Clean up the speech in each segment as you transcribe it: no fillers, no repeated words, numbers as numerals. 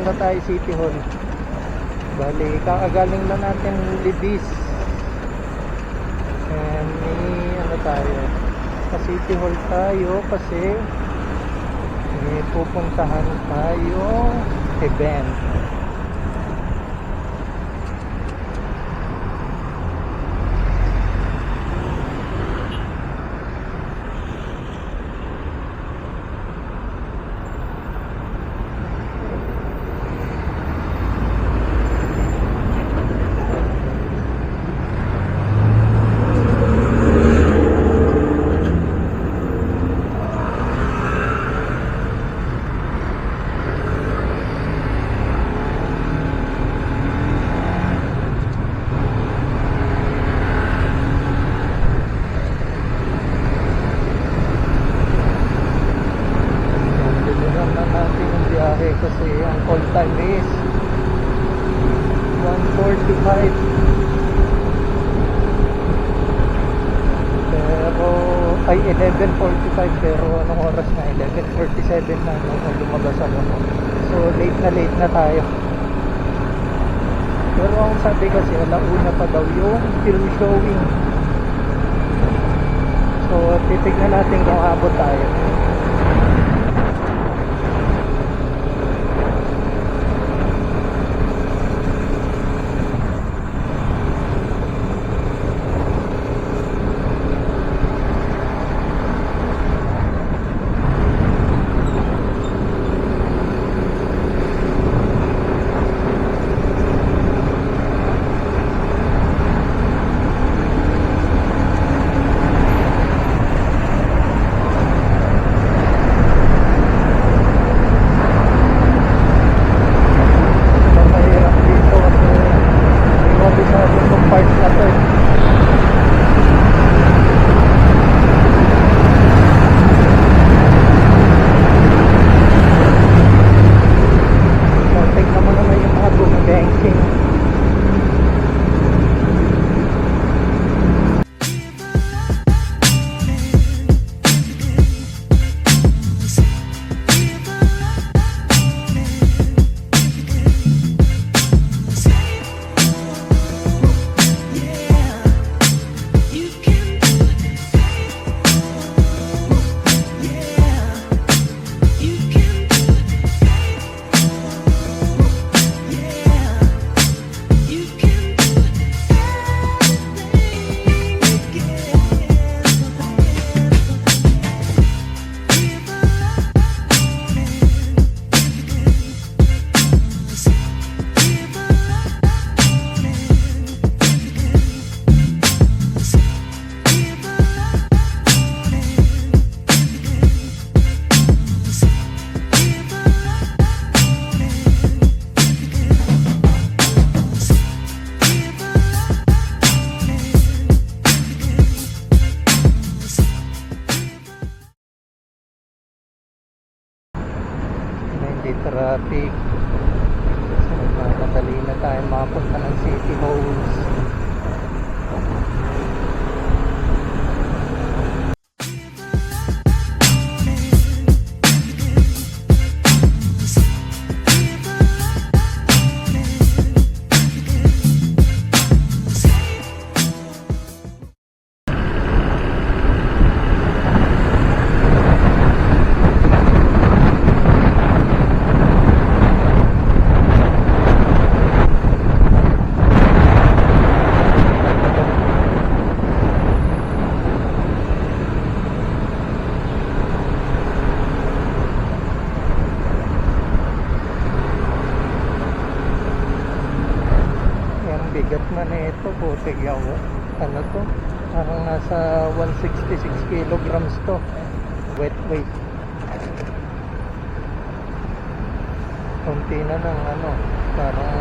na tayo City Hall. Bali, kakagaling na natin Libis. And may ano tayo, sa City Hall tayo kasi may pupuntahan tayo event. Kasi ang call time is 1:45. Pero ay 11:45, pero anong oras na? 11:47 na nung lumabas ako. So late na tayo. Pero ang sabi kasi alauna pa daw yung film showing. So titignan natin kung abot tayo. Traffic. So magmadali na tayo makapunta ng City Halls. Bigat na nito, putik yaw. Ano to? Parang nasa 166 kilograms to. Wet weight. Kunti na ng ano, parang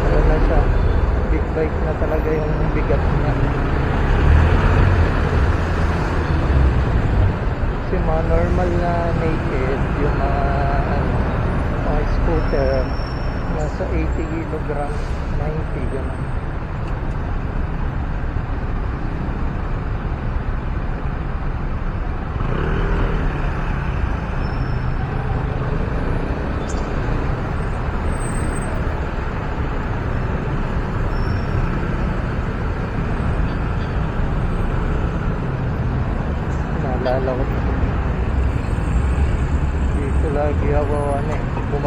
ano na siya. Big bike na talaga yung bigat niya. Kasi mga normal na naked, yung mga ano, mga scooter, nasa 80 kilograms, 90 gano'n.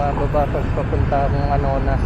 bababa pag papunta ng Anonas.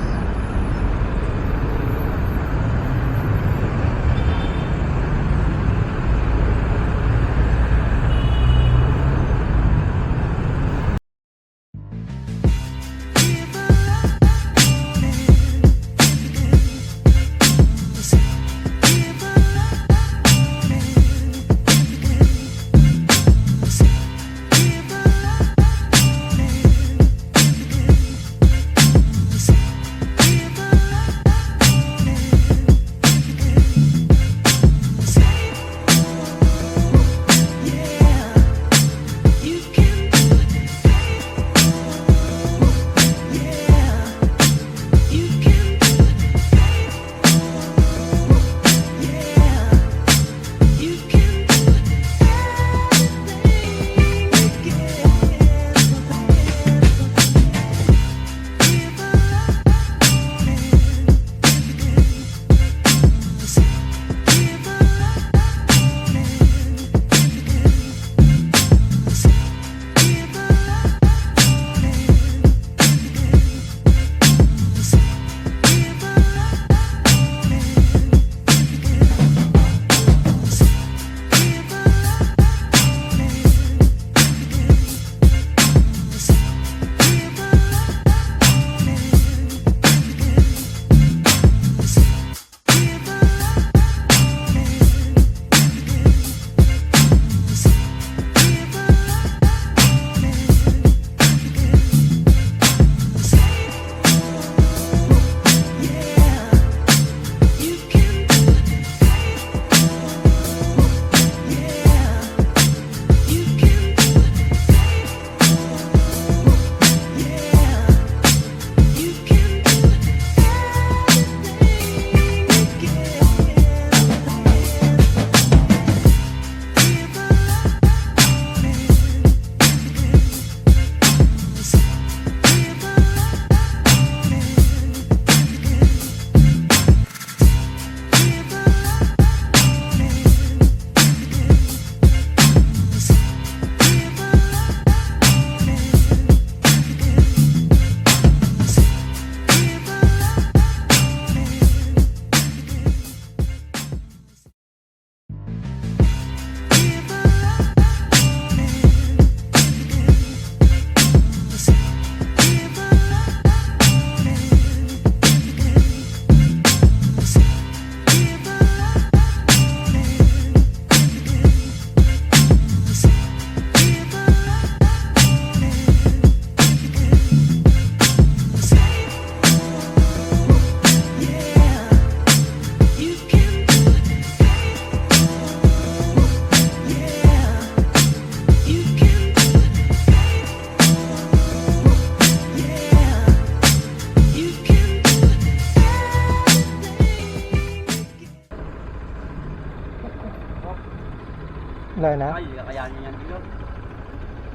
Wala na? Ay, kakayanin yan dito.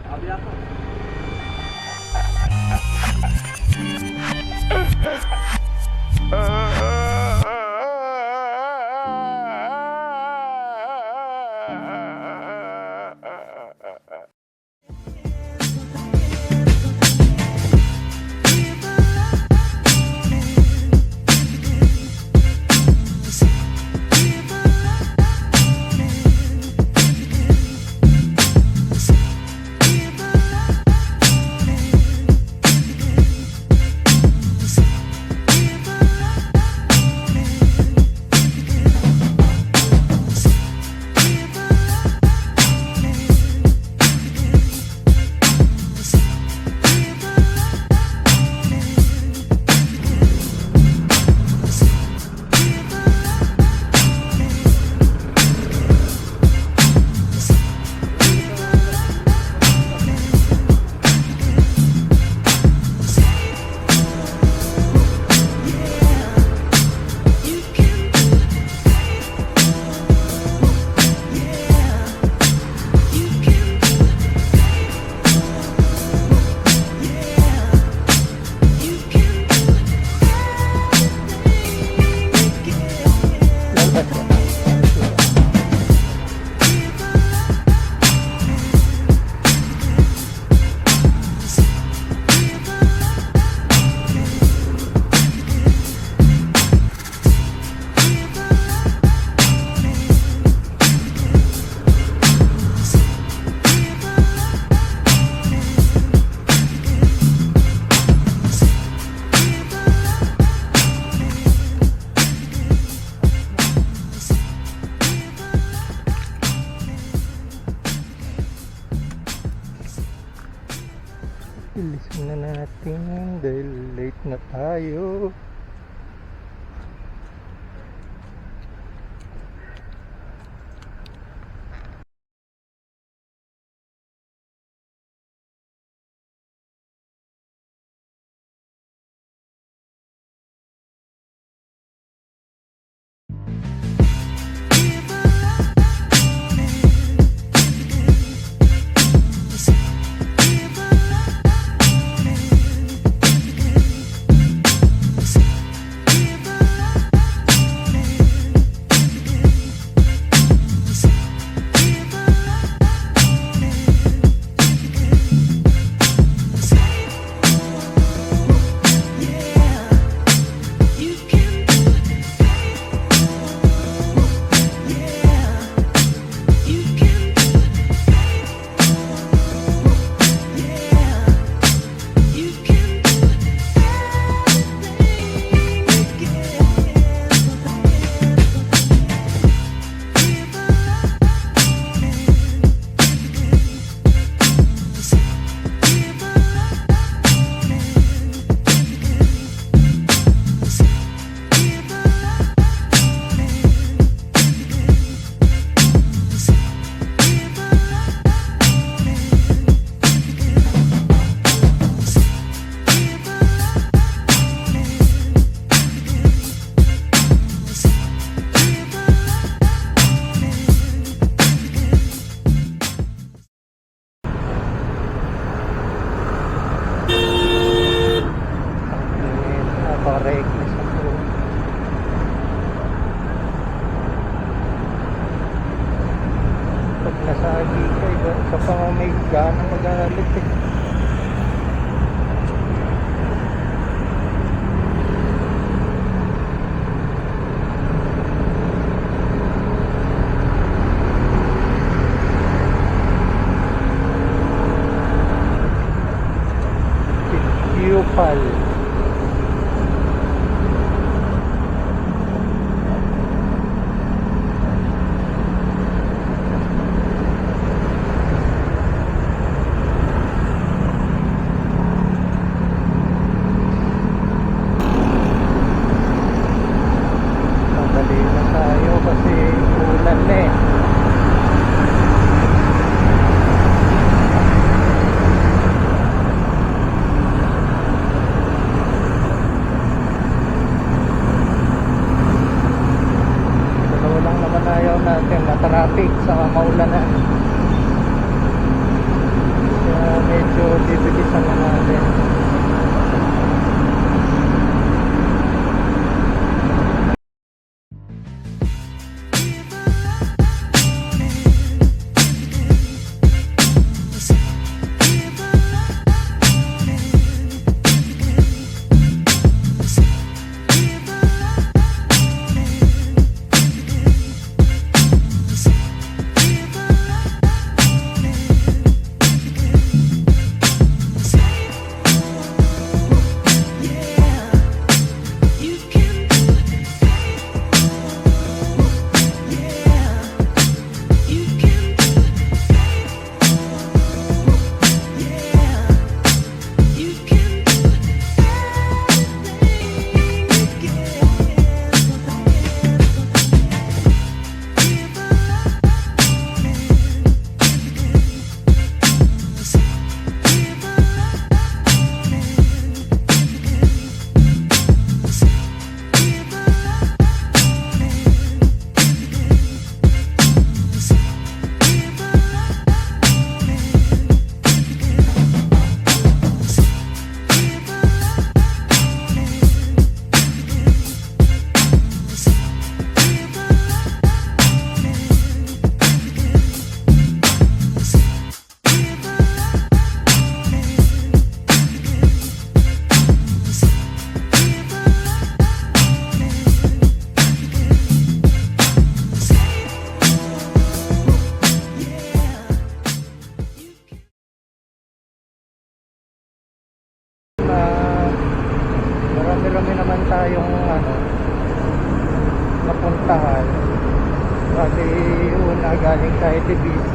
Kabila po. Late na tayo. Napaka-reckless ako. Pag nasagi ka, isa pa nga may gana magalit eh. Yupal. Madali na tayo kasi ulan na eh. Dalawa lang naman ayaw natin, matraffic sa maulanan. Kaya medyo bibilisan na natin. Marami-rami naman tayong napuntahan. Kasi una galing tayo Tibis,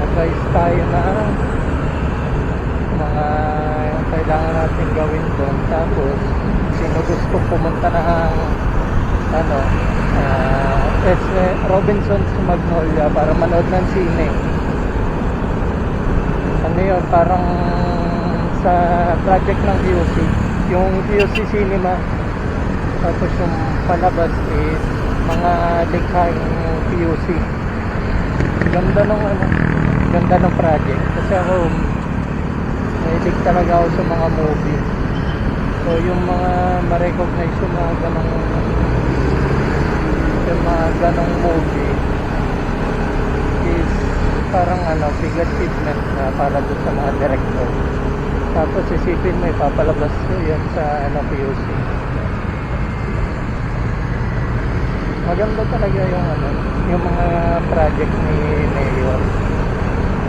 nag-guys tayo na mga kailangan natin gawin doon. Tapos sino gusto pumunta ng ano, Robinson's Magnolia para manood ng sine. Ano yun, parang sa project ng QC, yung QC Cinema. Tapos yung palabas is mga likhang QC. Ganda ng ano, ganda ng project. Kasi ako, mahilig talaga ako sa mga movie. So yung mga ma-recognize yung mga ganong movie is parang ano, big achievement na para doon sa mga director. Tapos isipin mo, ipapalabas ko yan sa ano, POC. Maganda talaga yung ano, yung mga project ni Mayor.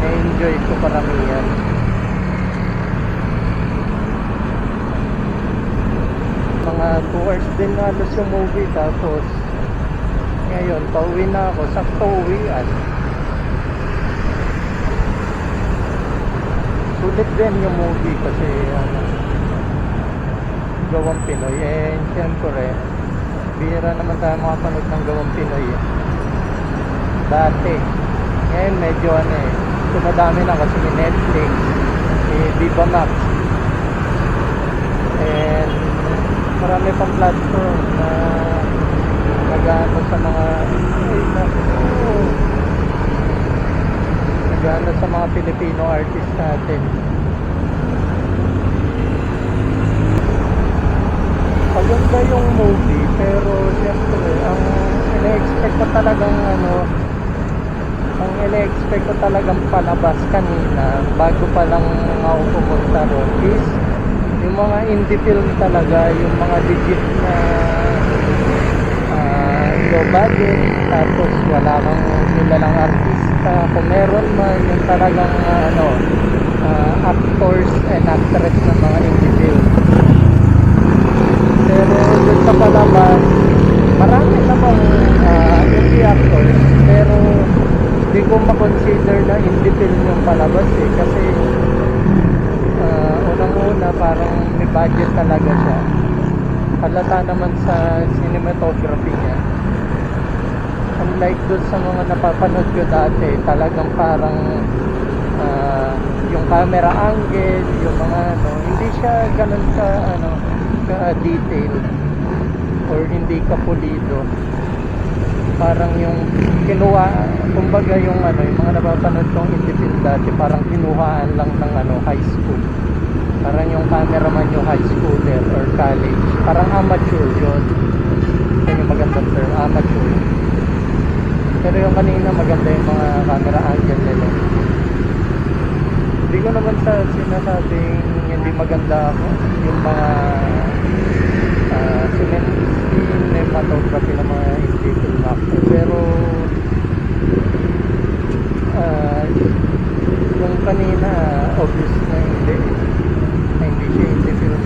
Na-enjoy ko paramihan. Mga 2 hours din halos yung movie. Tapos ngayon, pauwi na ako. Sakto uwian. Sulit din yung movie kasi ano, gawang Pinoy. Eh, siyempre, bihira naman tayo makapanood ng gawang Pinoy. Dati. Ngayon, medyo ano eh, tumadami na kasi ni Netflix, Viva Max. And marami pang platform na nag-ano sa mga nag-ano sa mga Filipino artist natin. Maganda yung movie, pero siyempre ang ina-expect ko talagang ano, ang ina-expect ko talagang palabas kanina bago pa lang ako pumunta ron is yung mga indie film talaga, yung mga legit na low budget, tapos wala kang nilalang artista. Kung meron man yung talagang actors and actress ng mga indie film. Pero dun sa palabas, marami namang indie actors, pero hindi ko makonsider na indie film yung palabas eh, kasi unang-una parang may budget talaga siya. Halata naman sa cinematography niya. Unlike doon sa mga napapanood ko dati, talagang parang yung camera angle, yung mga ano, hindi siya ganun ka detail or hindi ka pulido. Parang yung kinuha, kumbaga yung yung mga napapanood kong indie film dati, parang kinuhaan lang ng high school. Parang yung cameraman yung high schooler or college. Parang amateur yun. Yan yung magandang term, amateur. Pero yung kanina maganda yung mga camera angle nila. Hindi ko naman sa sinasabing hindi maganda ako. Yung mga cinematography ng mga indie film actor. Pero yung kanina obvious na hindi siya indie film.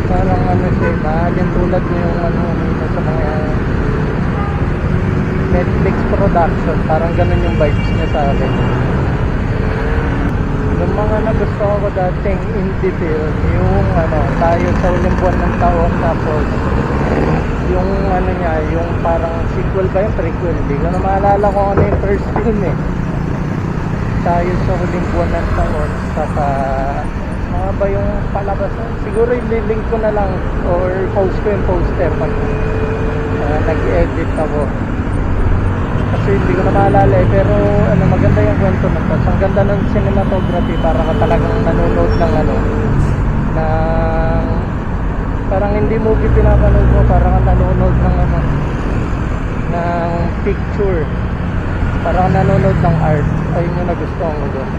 Parang siya, mahalin tulad niyo yung sa mga Netflix production, parang ganun yung vibes niya sa akin. Yung mga nagustuhan ko dating indie film, yung tayo sa uling buwan ng taon, tapos yung niya, yung parang sequel ba yung prequel, hindi ko na maalala kung ano yung first film eh. Tayo sa uling buwan ng taon, saka mga ba yung palabas, siguro i-link ko na lang or post ko yung poster pag nag-edit ako. Kasi hindi ko na maalala eh, pero maganda yung kwento ng tas. Ang ganda ng cinematography, para ka talagang nanonood ng ng parang hindi movie pinapanood mo, parang ka nanonood ng ng picture, parang ka nanonood ng art. Ayun yung nagustuhan ko doon.